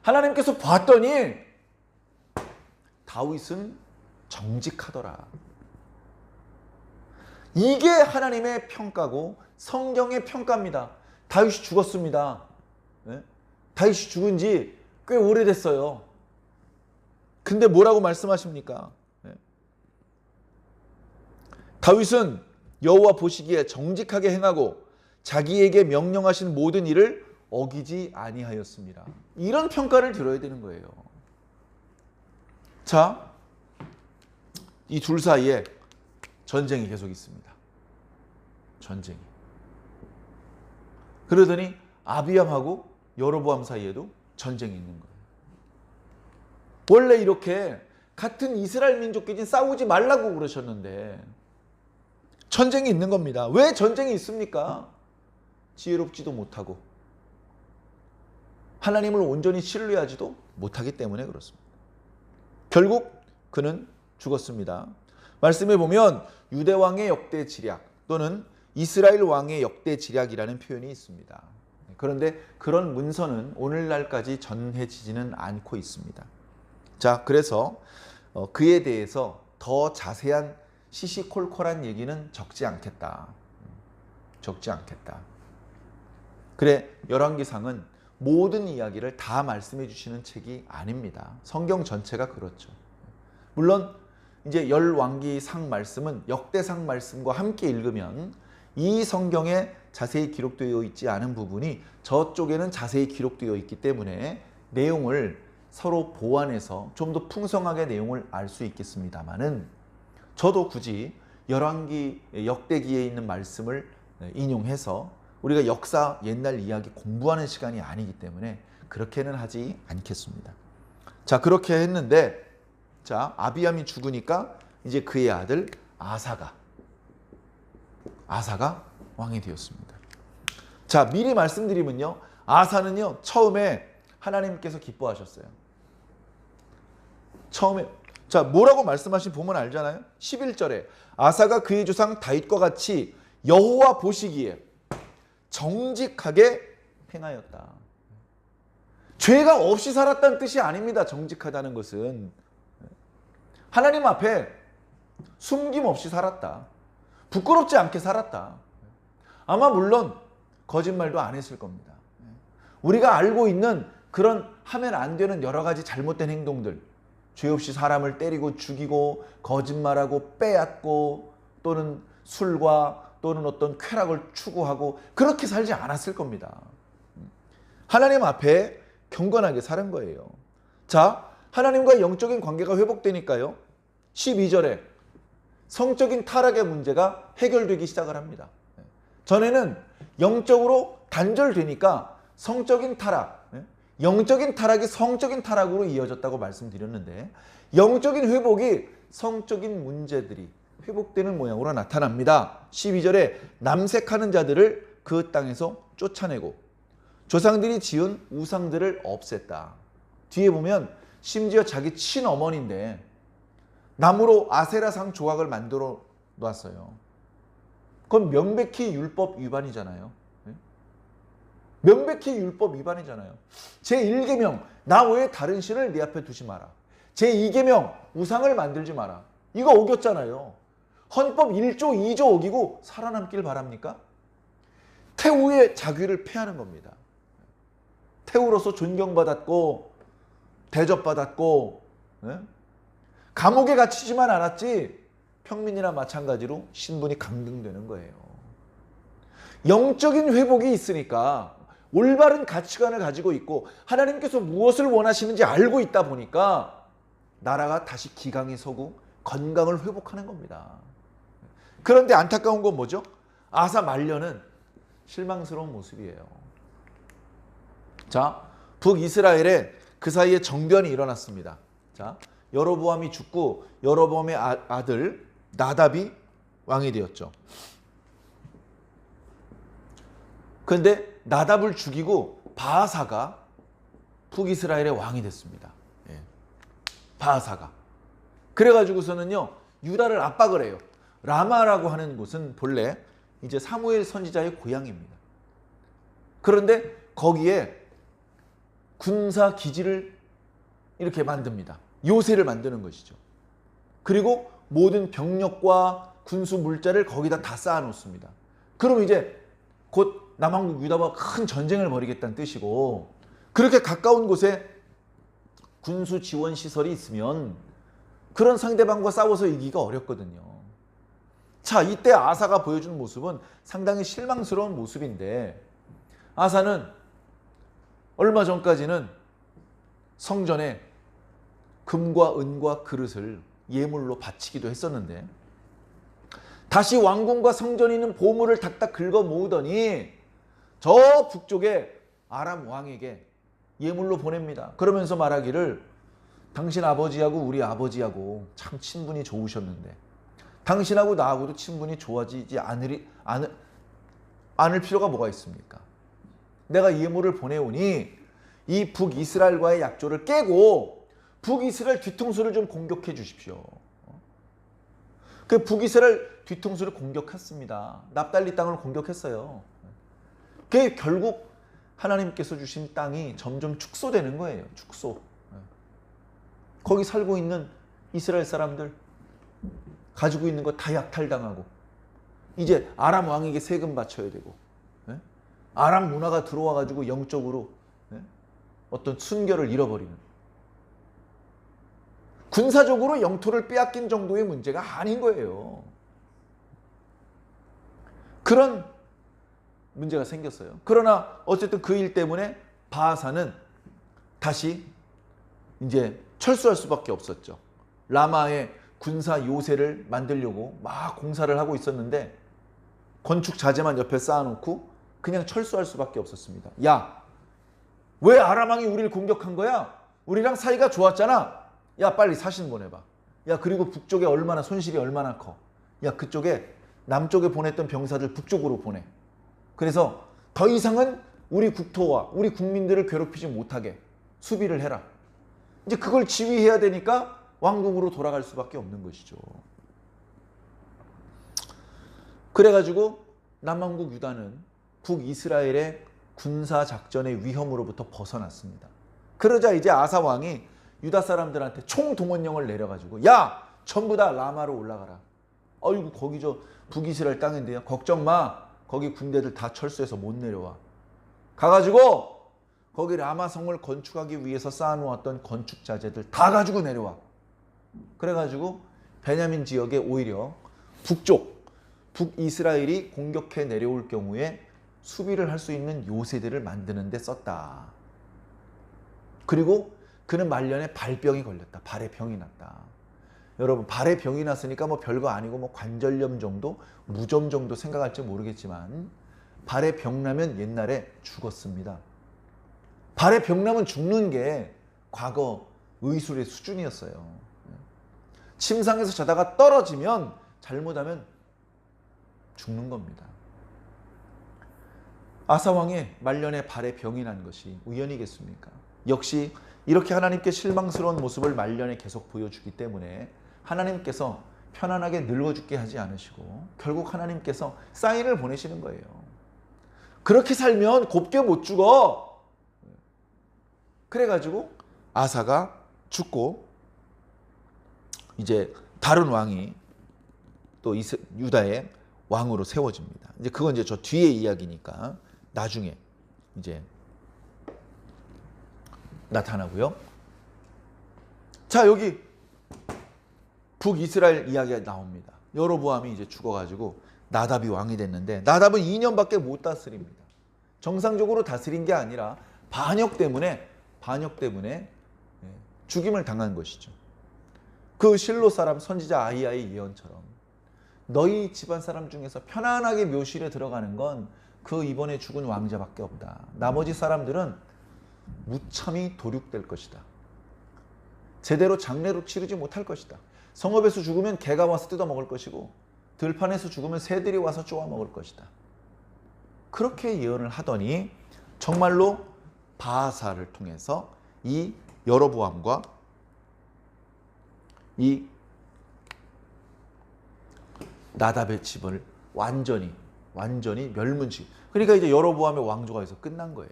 하나님께서 봤더니 다윗은 정직하더라. 이게 하나님의 평가고 성경의 평가입니다. 다윗이 죽었습니다. 다윗이 죽은 지 꽤 오래됐어요. 근데 뭐라고 말씀하십니까? 다윗은 여호와 보시기에 정직하게 행하고 자기에게 명령하신 모든 일을 어기지 아니하였습니다. 이런 평가를 들어야 되는 거예요. 자, 이 둘 사이에 전쟁이 계속 있습니다. 전쟁이. 그러더니 아비암하고 여로보암 사이에도 전쟁이 있는 거예요. 원래 이렇게 같은 이스라엘 민족끼리 싸우지 말라고 그러셨는데 전쟁이 있는 겁니다. 왜 전쟁이 있습니까? 지혜롭지도 못하고 하나님을 온전히 신뢰하지도 못하기 때문에 그렇습니다. 결국 그는 죽었습니다. 말씀에 보면 유대 왕의 역대 지략 또는 이스라엘 왕의 역대 지략이라는 표현이 있습니다. 그런데 그런 문서는 오늘날까지 전해지지는 않고 있습니다. 자, 그래서 그에 대해서 더 자세한 시시콜콜한 얘기는 적지 않겠다. 적지 않겠다. 그래, 열왕기상은 모든 이야기를 다 말씀해 주시는 책이 아닙니다. 성경 전체가 그렇죠. 물론 이제 열왕기상 말씀은 역대상 말씀과 함께 읽으면 이 성경에 자세히 기록되어 있지 않은 부분이 저쪽에는 자세히 기록되어 있기 때문에 내용을 서로 보완해서 좀 더 풍성하게 내용을 알 수 있겠습니다만은 저도 굳이 열왕기 역대기에 있는 말씀을 인용해서 우리가 역사 옛날 이야기 공부하는 시간이 아니기 때문에 그렇게는 하지 않겠습니다. 자, 그렇게 했는데 자, 아비암이 죽으니까 이제 그의 아들 아사가 왕이 되었습니다. 자, 미리 말씀드리면요. 아사는요. 처음에 하나님께서 기뻐하셨어요. 처음에 자, 뭐라고 말씀하신 보면 알잖아요. 11절에 아사가 그의 조상 다윗과 같이 여호와 보시기에 정직하게 행하였다. 죄가 없이 살았다는 뜻이 아닙니다. 정직하다는 것은 하나님 앞에 숨김없이 살았다. 부끄럽지 않게 살았다. 아마 물론 거짓말도 안 했을 겁니다. 우리가 알고 있는 그런 하면 안 되는 여러 가지 잘못된 행동들, 죄 없이 사람을 때리고 죽이고 거짓말하고 빼앗고 또는 술과 또는 어떤 쾌락을 추구하고 그렇게 살지 않았을 겁니다. 하나님 앞에 경건하게 사는 거예요. 자, 하나님과 영적인 관계가 회복되니까요. 12절에 성적인 타락의 문제가 해결되기 시작을 합니다. 전에는 영적으로 단절되니까 성적인 타락, 영적인 타락이 성적인 타락으로 이어졌다고 말씀드렸는데 영적인 회복이 성적인 문제들이 회복되는 모양으로 나타납니다. 12절에 남색하는 자들을 그 땅에서 쫓아내고 조상들이 지은 우상들을 없앴다. 뒤에 보면 심지어 자기 친어머니인데 나무로 아세라상 조각을 만들어 놨어요. 그건 명백히 율법 위반이잖아요. 명백히 율법 위반이잖아요. 제1계명 나 외에 다른 신을 네 앞에 두지 마라. 제2계명 우상을 만들지 마라. 이거 어겼잖아요. 헌법 1조 2조 어기고 살아남길 바랍니까? 태후의 자귀를 폐하는 겁니다. 태후로서 존경받았고 대접받았고 감옥에 갇히지만 않았지 평민이나 마찬가지로 신분이 강등되는 거예요. 영적인 회복이 있으니까 올바른 가치관을 가지고 있고 하나님께서 무엇을 원하시는지 알고 있다 보니까 나라가 다시 기강이 서고 건강을 회복하는 겁니다. 그런데 안타까운 건 뭐죠? 아사 말년은 실망스러운 모습이에요. 자, 북이스라엘에 그 사이에 정변이 일어났습니다. 자, 여로보암이 죽고 여로보암의 아들 나답이 왕이 되었죠. 그런데 나답을 죽이고 바하사가 북이스라엘의 왕이 됐습니다. 바하사가. 그래가지고서는요 유다를 압박을 해요. 라마라고 하는 곳은 본래 이제 사무엘 선지자의 고향입니다. 그런데 거기에 군사 기지를 이렇게 만듭니다. 요새를 만드는 것이죠. 그리고 모든 병력과 군수 물자를 거기다 다 쌓아놓습니다. 그럼 이제 곧 남왕국 유다와 큰 전쟁을 벌이겠다는 뜻이고 그렇게 가까운 곳에 군수 지원 시설이 있으면 그런 상대방과 싸워서 이기기가 어렵거든요. 자, 이때 아사가 보여준 모습은 상당히 실망스러운 모습인데, 아사는 얼마 전까지는 성전에 금과 은과 그릇을 예물로 바치기도 했었는데, 다시 왕궁과 성전이 있는 보물을 닥닥 긁어 모으더니 저 북쪽에 아람 왕에게 예물로 보냅니다. 그러면서 말하기를, 당신 아버지하고 우리 아버지하고 참 친분이 좋으셨는데 당신하고 나하고도 친분이 좋아지지 않을 필요가 뭐가 있습니까? 내가 예물을 보내오니 이 북이스라엘과의 약조를 깨고 북이스라엘 뒤통수를 좀 공격해 주십시오. 그 북이스라엘 뒤통수를 공격했습니다. 납달리 땅을 공격했어요. 그 결국 하나님께서 주신 땅이 점점 축소되는 거예요. 축소. 거기 살고 있는 이스라엘 사람들 가지고 있는 거 다 약탈당하고, 이제 아람 왕에게 세금 바쳐야 되고, 아람 문화가 들어와 가지고 영적으로 어떤 순결을 잃어버리는, 군사적으로 영토를 빼앗긴 정도의 문제가 아닌 거예요. 그런 문제가 생겼어요. 그러나 어쨌든 그 일 때문에 바하사는 다시 이제 철수할 수밖에 없었죠. 라마의 군사 요새를 만들려고 막 공사를 하고 있었는데 건축 자재만 옆에 쌓아놓고 그냥 철수할 수밖에 없었습니다. 야, 왜 아람 왕이 우리를 공격한 거야? 우리랑 사이가 좋았잖아. 야, 빨리 사신 보내봐. 야, 그리고 북쪽에 얼마나 손실이 얼마나 커. 야, 그쪽에 남쪽에 보냈던 병사들 북쪽으로 보내. 그래서 더 이상은 우리 국토와 우리 국민들을 괴롭히지 못하게 수비를 해라. 이제 그걸 지휘해야 되니까 왕궁으로 돌아갈 수밖에 없는 것이죠. 그래가지고 남왕국 유다는 북이스라엘의 군사작전의 위험으로부터 벗어났습니다. 그러자 이제 아사 왕이 유다 사람들한테 총동원령을 내려가지고, 야, 전부 다 라마로 올라가라. 어이구, 거기 저 북이스라엘 땅인데요. 걱정 마. 거기 군대들 다 철수해서 못 내려와. 가가지고 거기 라마성을 건축하기 위해서 쌓아놓았던 건축 자재들 다 가지고 내려와. 그래가지고 베냐민 지역에 오히려 북쪽, 북이스라엘이 공격해 내려올 경우에 수비를 할 수 있는 요새들을 만드는 데 썼다. 그리고 그는 말년에 발병이 걸렸다. 발에 병이 났다. 여러분, 발에 병이 났으니까 뭐 별거 아니고 뭐 관절염 정도, 무좀 정도 생각할지 모르겠지만 발에 병 나면 옛날에 죽었습니다. 발에 병 나면 죽는 게 과거 의술의 수준이었어요. 침상에서 자다가 떨어지면 잘못하면 죽는 겁니다. 아사왕의 말년에 발에 병이 난 것이 우연이겠습니까? 역시 이렇게 하나님께 실망스러운 모습을 말년에 계속 보여주기 때문에 하나님께서 편안하게 늙어 죽게 하지 않으시고 결국 하나님께서 사인을 보내시는 거예요. 그렇게 살면 곱게 못 죽어. 그래가지고 아사가 죽고 이제 다른 왕이 또 유다의 왕으로 세워집니다. 이제 그건 이제 저 뒤에 이야기니까 나중에 이제 나타나고요. 자, 여기 북이스라엘 이야기가 나옵니다. 여로보암이 이제 죽어가지고 나답이 왕이 됐는데 나답은 2년밖에 못 다스립니다. 정상적으로 다스린 게 아니라 반역 때문에 죽임을 당한 것이죠. 그 실로 사람 선지자 아히야의 예언처럼 너희 집안 사람 중에서 편안하게 묘실에 들어가는 건 그 이번에 죽은 왕자밖에 없다. 나머지 사람들은 무참히 도륙될 것이다. 제대로 장례로 치르지 못할 것이다. 성읍에서 죽으면 개가 와서 뜯어먹을 것이고 들판에서 죽으면 새들이 와서 쪼아먹을 것이다. 그렇게 예언을 하더니 정말로 바하사를 통해서 이 여로보암과 이 나답의 집을 완전히 멸문치. 그러니까 이제 여로보암의 왕조가 여기서 끝난 거예요.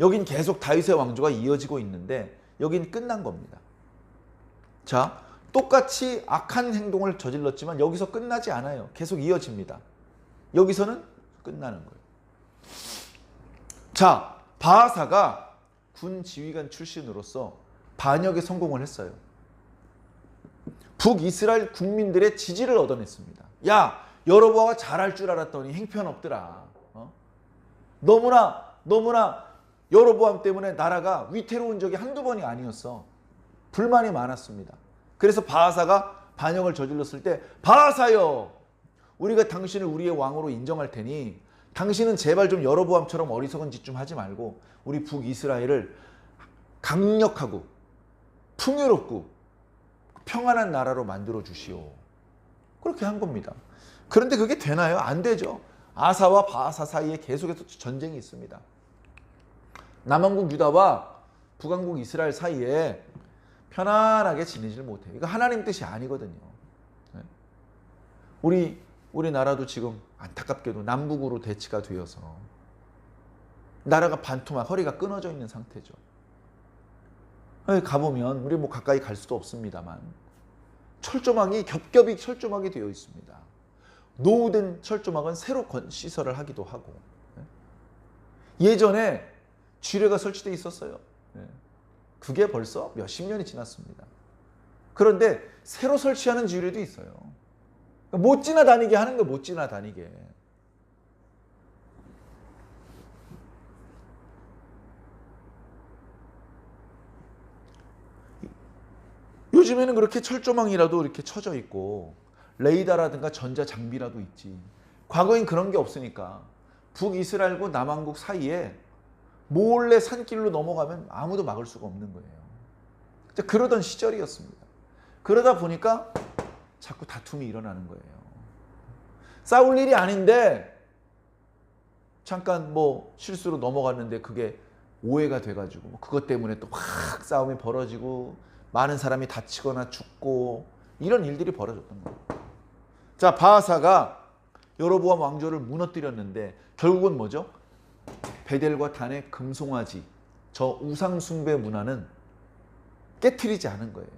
여긴 계속 다윗의 왕조가 이어지고 있는데 여긴 끝난 겁니다. 자, 똑같이 악한 행동을 저질렀지만 여기서 끝나지 않아요. 계속 이어집니다. 여기서는 끝나는 거예요. 자, 바하사가 군 지휘관 출신으로서 반역에 성공을 했어요. 북이스라엘 국민들의 지지를 얻어냈습니다. 야, 여로보암가 잘할 줄 알았더니 형편없더라. 너무나 여로보암 때문에 나라가 위태로운 적이 한두 번이 아니었어. 불만이 많았습니다. 그래서 바하사가 반역을 저질렀을 때, 바하사여, 우리가 당신을 우리의 왕으로 인정할 테니 당신은 제발 좀 여로보암처럼 어리석은 짓 좀 하지 말고 우리 북이스라엘을 강력하고 풍요롭고 평안한 나라로 만들어 주시오. 그렇게 한 겁니다. 그런데 그게 되나요? 안 되죠. 아사와 바하사 사이에 계속해서 전쟁이 있습니다. 남왕국 유다와 북왕국 이스라엘 사이에 편안하게 지내질 못해요. 이거 하나님 뜻이 아니거든요. 우리나라도 지금 안타깝게도 남북으로 대치가 되어서 나라가 반토막, 허리가 끊어져 있는 상태죠. 가보면 우리 뭐 가까이 갈 수도 없습니다만 철조망이 겹겹이 철조망이 되어 있습니다. 노후된 철조망은 새로 시설을 하기도 하고, 예전에 지뢰가 설치되어 있었어요. 그게 벌써 몇십 년이 지났습니다. 그런데 새로 설치하는 지뢰도 있어요. 못 지나다니게 하는 거, 못 지나다니게. 요즘에는 그렇게 철조망이라도 이렇게 쳐져 있고 레이더라든가 전자 장비라도 있지. 과거엔 그런 게 없으니까 북이스라엘과 남왕국 사이에 몰래 산길로 넘어가면 아무도 막을 수가 없는 거예요. 그러던 시절이었습니다. 그러다 보니까 자꾸 다툼이 일어나는 거예요. 싸울 일이 아닌데 잠깐 뭐 실수로 넘어갔는데 그게 오해가 돼가지고 그것 때문에 또 확 싸움이 벌어지고 많은 사람이 다치거나 죽고 이런 일들이 벌어졌던 거예요. 자, 바하사가 여로보암 왕조를 무너뜨렸는데 결국은 뭐죠? 베델과 단의 금송아지, 저 우상 숭배 문화는 깨트리지 않은 거예요.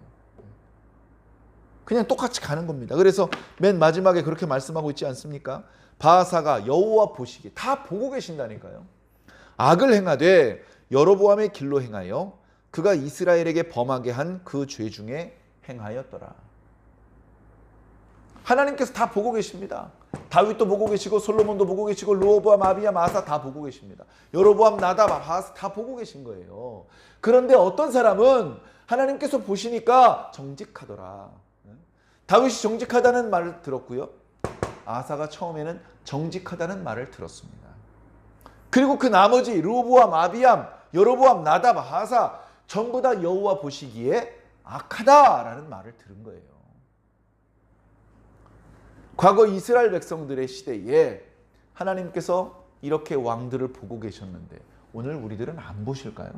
그냥 똑같이 가는 겁니다. 그래서 맨 마지막에 그렇게 말씀하고 있지 않습니까? 바하사가 여호와 보시기에, 다 보고 계신다니까요. 악을 행하되 여로보암의 길로 행하여 그가 이스라엘에게 범하게 한 그 죄 중에 행하였더라. 하나님께서 다 보고 계십니다. 다윗도 보고 계시고 솔로몬도 보고 계시고 르호보암, 아비암, 아사 다 보고 계십니다. 여로보암, 나답, 바하사 다 보고 계신 거예요. 그런데 어떤 사람은 하나님께서 보시니까 정직하더라. 다윗이 정직하다는 말을 들었고요. 아사가 처음에는 정직하다는 말을 들었습니다. 그리고 그 나머지 르호보암, 아비암, 여로보암, 나답, 하사 전부 다 여호와 보시기에 악하다라는 말을 들은 거예요. 과거 이스라엘 백성들의 시대에 하나님께서 이렇게 왕들을 보고 계셨는데 오늘 우리들은 안 보실까요?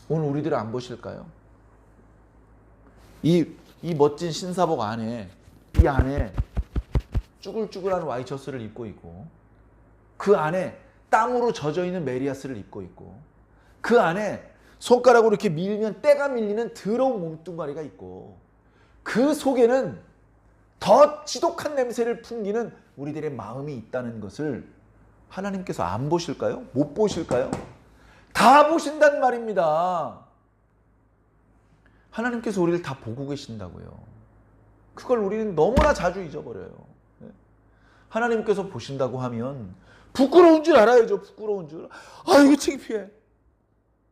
오늘 우리들은 안 보실까요? 이 멋진 신사복 안에, 이 안에 쭈글쭈글한 와이셔츠를 입고 있고 그 안에 땀으로 젖어있는 메리아스를 입고 있고 그 안에 손가락으로 이렇게 밀면 때가 밀리는 더러운 몸뚱아리가 있고 그 속에는 더 지독한 냄새를 풍기는 우리들의 마음이 있다는 것을 하나님께서 안 보실까요? 못 보실까요? 다 보신단 말입니다. 하나님께서 우리를 다 보고 계신다고요. 그걸 우리는 너무나 자주 잊어버려요. 하나님께서 보신다고 하면 부끄러운 줄 알아야죠. 부끄러운 줄. 아이고 창피해.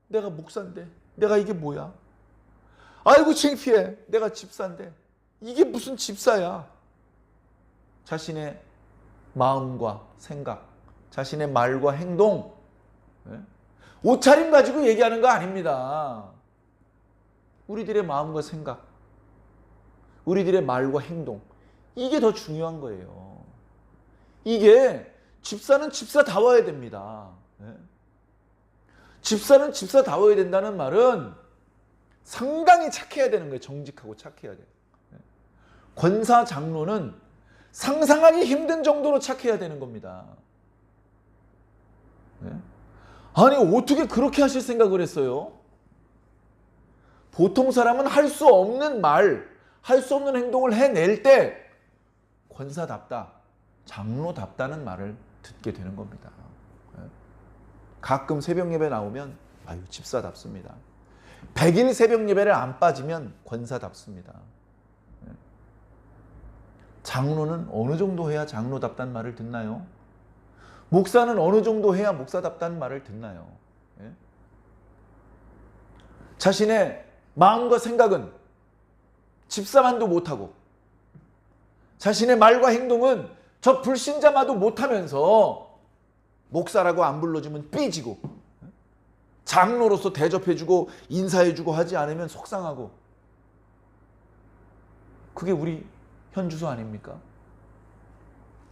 내가 목사인데 내가 이게 뭐야. 아이고 창피해. 내가 집사인데 이게 무슨 집사야. 자신의 마음과 생각, 자신의 말과 행동, 옷차림 가지고 얘기하는 거 아닙니다. 우리들의 마음과 생각, 우리들의 말과 행동, 이게 더 중요한 거예요. 이게 집사는 집사다워야 됩니다. 집사는 집사다워야 된다는 말은 상당히 착해야 되는 거예요. 정직하고 착해야 돼요. 권사 장로는 상상하기 힘든 정도로 착해야 되는 겁니다. 아니 어떻게 그렇게 하실 생각을 했어요? 보통 사람은 할 수 없는 말, 할 수 없는 행동을 해낼 때 권사답다, 장로답다는 말을 듣게 되는 겁니다. 가끔 새벽 예배 나오면 아유 집사답습니다. 100일 새벽 예배를 안 빠지면 권사답습니다. 장로는 어느 정도 해야 장로답다는 말을 듣나요? 목사는 어느 정도 해야 목사답다는 말을 듣나요? 자신의 마음과 생각은 집사만도 못하고 자신의 말과 행동은 저 불신자마도 못하면서 목사라고 안 불러주면 삐지고 장로로서 대접해주고 인사해주고 하지 않으면 속상하고 그게 우리 현주소 아닙니까?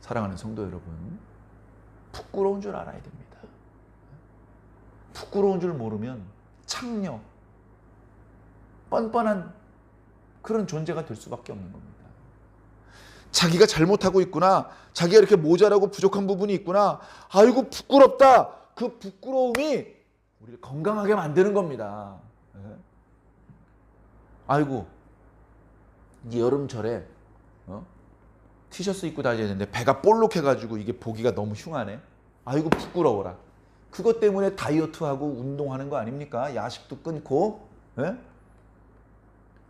사랑하는 성도 여러분, 부끄러운 줄 알아야 됩니다. 부끄러운 줄 모르면 창녀, 뻔뻔한 그런 존재가 될 수밖에 없는 겁니다. 자기가 잘못하고 있구나, 자기가 이렇게 모자라고 부족한 부분이 있구나, 아이고 부끄럽다. 그 부끄러움이 우리를 건강하게 만드는 겁니다. 아이고 이 여름철에 티셔츠 입고 다녀야 되는데 배가 볼록해가지고 이게 보기가 너무 흉하네. 아이고 부끄러워라. 그것 때문에 다이어트하고 운동하는 거 아닙니까? 야식도 끊고. 예?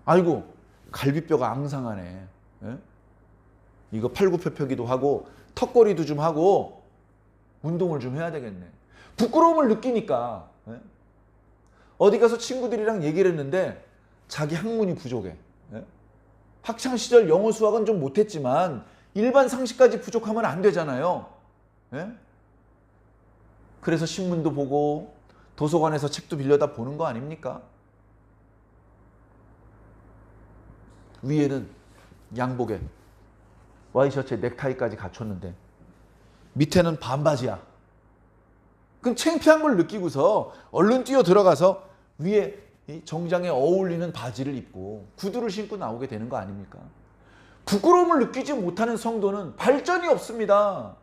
아이고 갈비뼈가 앙상하네. 예? 이거 팔굽혀펴기도 하고 턱걸이도 좀 하고 운동을 좀 해야 되겠네. 부끄러움을 느끼니까. 예? 어디 가서 친구들이랑 얘기를 했는데 자기 학문이 부족해. 예? 학창시절 영어 수학은 좀 못했지만 일반 상식까지 부족하면 안 되잖아요. 예? 그래서 신문도 보고 도서관에서 책도 빌려다 보는 거 아닙니까? 위에는 양복에 와이셔츠에 넥타이까지 갖췄는데 밑에는 반바지야. 그럼 창피한 걸 느끼고서 얼른 뛰어 들어가서 위에 정장에 어울리는 바지를 입고 구두를 신고 나오게 되는 거 아닙니까? 부끄러움을 느끼지 못하는 성도는 발전이 없습니다.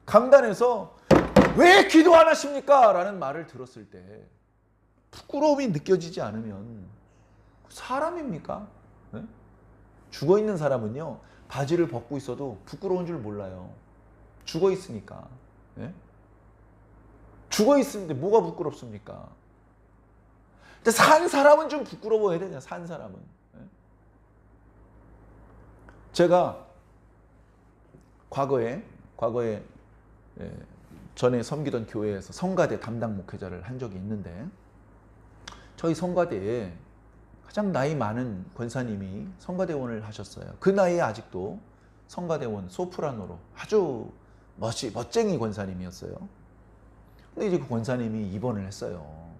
강단에서 왜 기도 안 하십니까? 라는 말을 들었을 때 부끄러움이 느껴지지 않으면 사람입니까? 죽어있는 사람은요 바지를 벗고 있어도 부끄러운 줄 몰라요. 죽어있으니까. 죽어있는데 뭐가 부끄럽습니까? 근데 산 사람은 좀 부끄러워해야 되잖아요. 산 사람은. 제가 과거에 전에 섬기던 교회에서 성가대 담당 목회자를 한 적이 있는데 저희 성가대에 가장 나이 많은 권사님이 성가대원을 하셨어요. 그 나이에 아직도 성가대원 소프라노로 아주 멋쟁이 권사님이었어요. 근데 이제 그 권사님이 입원을 했어요.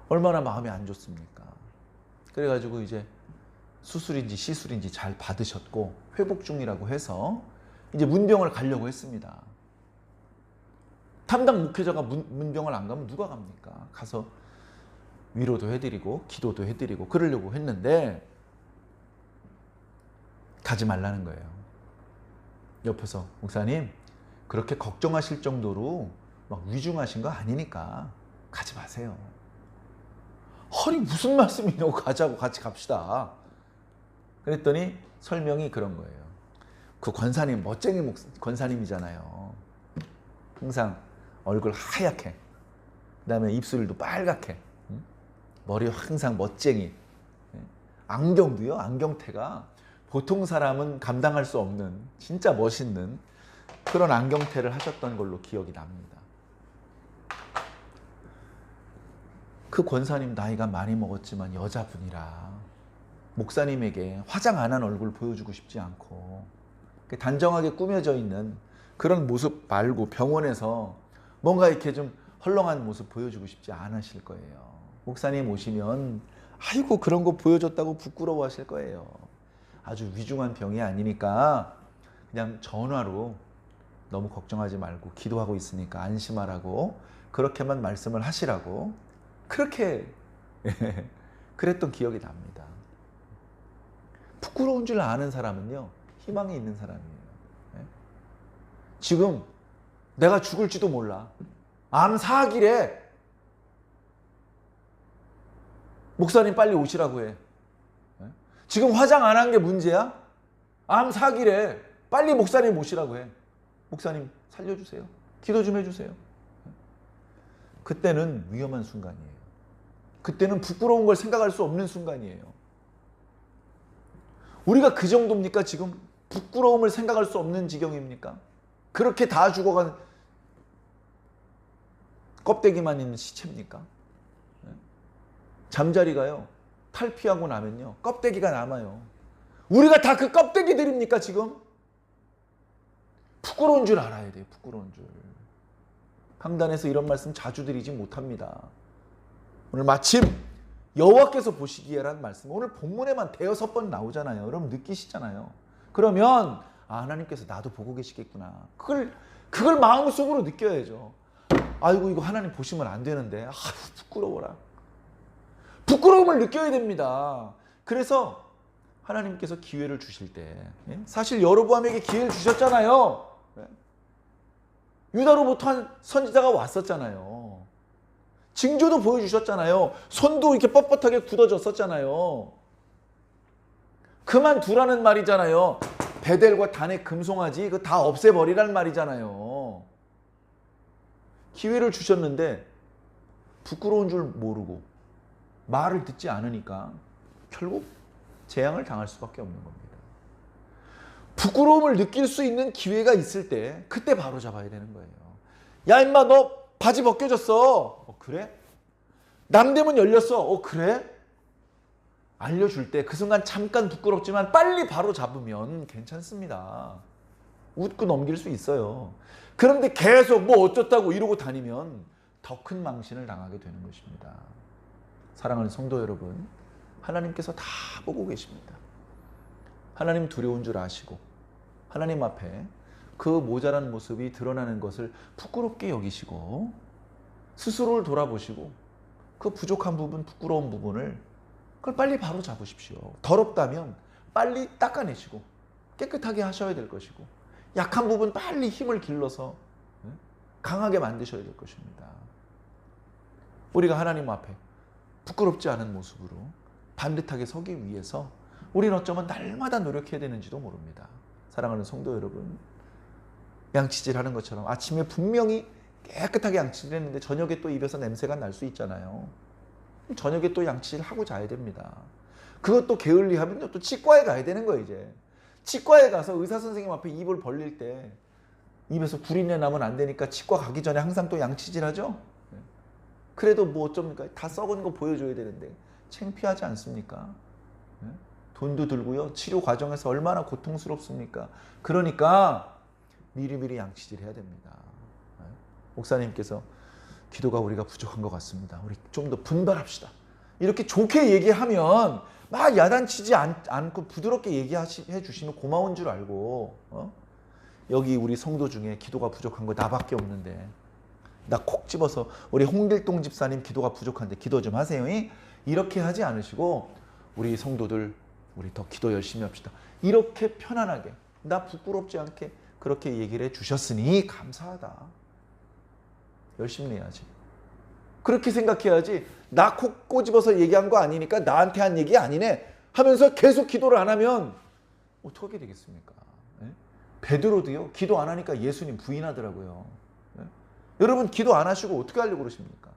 얼마나 마음이 안 좋습니까? 그래가지고 이제 수술인지 시술인지 잘 받으셨고 회복 중이라고 해서 이제 문병을 가려고 했습니다. 담당 목회자가 문병을 안 가면 누가 갑니까? 가서 위로도 해드리고 기도도 해드리고 그러려고 했는데 가지 말라는 거예요. 옆에서 목사님 그렇게 걱정하실 정도로 막 위중하신 거 아니니까 가지 마세요. 아니 무슨 말씀이냐고 가자고 같이 갑시다. 그랬더니 설명이 그런 거예요. 그 권사님 멋쟁이 권사님이잖아요. 항상 얼굴 하얗게 그다음에 입술도 빨갛게 머리 항상 멋쟁이 안경도요. 안경테가 보통 사람은 감당할 수 없는 진짜 멋있는 그런 안경테를 하셨던 걸로 기억이 납니다. 그 권사님 나이가 많이 먹었지만 여자분이라 목사님에게 화장 안 한 얼굴 보여주고 싶지 않고 단정하게 꾸며져 있는 그런 모습 말고 병원에서 뭔가 이렇게 좀 헐렁한 모습 보여주고 싶지 않으실 거예요. 목사님 오시면 아이고 그런 거 보여줬다고 부끄러워하실 거예요. 아주 위중한 병이 아니니까 그냥 전화로 너무 걱정하지 말고 기도하고 있으니까 안심하라고 그렇게만 말씀을 하시라고 그렇게 그랬던 기억이 납니다. 부끄러운 줄 아는 사람은요 희망이 있는 사람이에요. 지금 내가 죽을지도 몰라. 암 4기래. 목사님 빨리 오시라고 해. 지금 화장 안 한 게 문제야? 암 4기래. 빨리 목사님 오시라고 해. 목사님 살려주세요. 기도 좀 해주세요. 그때는 위험한 순간이에요. 그때는 부끄러운 걸 생각할 수 없는 순간이에요. 우리가 그 정도입니까? 지금 부끄러움을 생각할 수 없는 지경입니까? 그렇게 다 죽어간 껍데기만 있는 시체입니까? 잠자리가요, 탈피하고 나면요, 껍데기가 남아요. 우리가 다 그 껍데기들입니까, 지금? 부끄러운 줄 알아야 돼요, 부끄러운 줄. 강단에서 이런 말씀 자주 드리지 못합니다. 오늘 마침 여호와께서 보시기에란 말씀, 오늘 본문에만 대여섯 번 나오잖아요. 여러분 느끼시잖아요. 그러면 하나님께서 나도 보고 계시겠구나. 그걸 마음속으로 느껴야죠. 아이고 이거 하나님 보시면 안 되는데, 부끄러워라. 부끄러움을 느껴야 됩니다. 그래서 하나님께서 기회를 주실 때, 사실 여로보암에게 기회를 주셨잖아요. 유다로부터 한 선지자가 왔었잖아요. 징조도 보여주셨잖아요. 손도 이렇게 뻣뻣하게 굳어졌었잖아요. 그만두라는 말이잖아요. 베델과 단의 금송아지 그거 다 없애버리라는 말이잖아요. 기회를 주셨는데 부끄러운 줄 모르고 말을 듣지 않으니까 결국 재앙을 당할 수밖에 없는 겁니다. 부끄러움을 느낄 수 있는 기회가 있을 때 그때 바로 잡아야 되는 거예요. 야 임마 너 바지 벗겨졌어. 그래? 남대문 열렸어. 그래? 알려줄 때 그 순간 잠깐 부끄럽지만 빨리 바로 잡으면 괜찮습니다. 웃고 넘길 수 있어요. 그런데 계속 뭐 어쩌다고 이러고 다니면 더 큰 망신을 당하게 되는 것입니다. 사랑하는 성도 여러분, 하나님께서 다 보고 계십니다. 하나님 두려운 줄 아시고 하나님 앞에 그 모자란 모습이 드러나는 것을 부끄럽게 여기시고 스스로를 돌아보시고 그 부족한 부분, 부끄러운 부분을 그걸 빨리 바로 잡으십시오. 더럽다면 빨리 닦아내시고 깨끗하게 하셔야 될 것이고 약한 부분 빨리 힘을 길러서 강하게 만드셔야 될 것입니다. 우리가 하나님 앞에 부끄럽지 않은 모습으로 반듯하게 서기 위해서 우리는 어쩌면 날마다 노력해야 되는지도 모릅니다. 사랑하는 성도 여러분, 양치질하는 것처럼 아침에 분명히 깨끗하게 양치질 했는데 저녁에 또 입에서 냄새가 날 수 있잖아요. 저녁에 또 양치질 하고 자야 됩니다. 그것도 게을리하면요 또 치과에 가야 되는 거예요. 이제 치과에 가서 의사 선생님 앞에 입을 벌릴 때 입에서 구린내 나면 안 되니까 치과 가기 전에 항상 또 양치질 하죠. 그래도 뭐 어쩝니까? 다 썩은 거 보여줘야 되는데 창피하지 않습니까? 돈도 들고요. 치료 과정에서 얼마나 고통스럽습니까? 그러니까 미리미리 양치질 해야 됩니다. 목사님께서 기도가 우리가 부족한 것 같습니다. 우리 좀 더 분발합시다. 이렇게 좋게 얘기하면 막 야단치지 않고 부드럽게 얘기해 주시면 고마운 줄 알고 여기 우리 성도 중에 기도가 부족한 거 나밖에 없는데 나 콕 집어서 우리 홍길동 집사님 기도가 부족한데 기도 좀 하세요. 이렇게 하지 않으시고 우리 성도들 우리 더 기도 열심히 합시다. 이렇게 편안하게 나 부끄럽지 않게 그렇게 얘기를 해주셨으니 감사하다. 열심히 해야지. 그렇게 생각해야지 나 콕 꼬집어서 얘기한 거 아니니까 나한테 한 얘기 아니네 하면서 계속 기도를 안 하면 어떻게 되겠습니까? 베드로도요 기도 안 하니까 예수님 부인하더라고요. 여러분 기도 안 하시고 어떻게 하려고 그러십니까?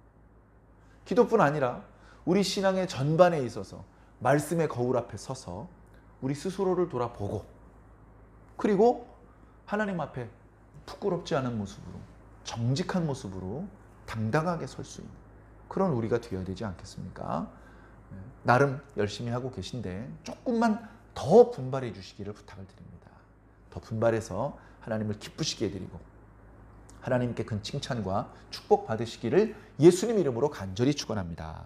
기도뿐 아니라 우리 신앙의 전반에 있어서 말씀의 거울 앞에 서서 우리 스스로를 돌아보고 그리고 하나님 앞에 부끄럽지 않은 모습으로 정직한 모습으로 당당하게 설 수 있는 그런 우리가 되어야 되지 않겠습니까? 나름 열심히 하고 계신데 조금만 더 분발해 주시기를 부탁을 드립니다. 더 분발해서 하나님을 기쁘시게 해드리고 하나님께 큰 칭찬과 축복 받으시기를 예수님 이름으로 간절히 축원합니다.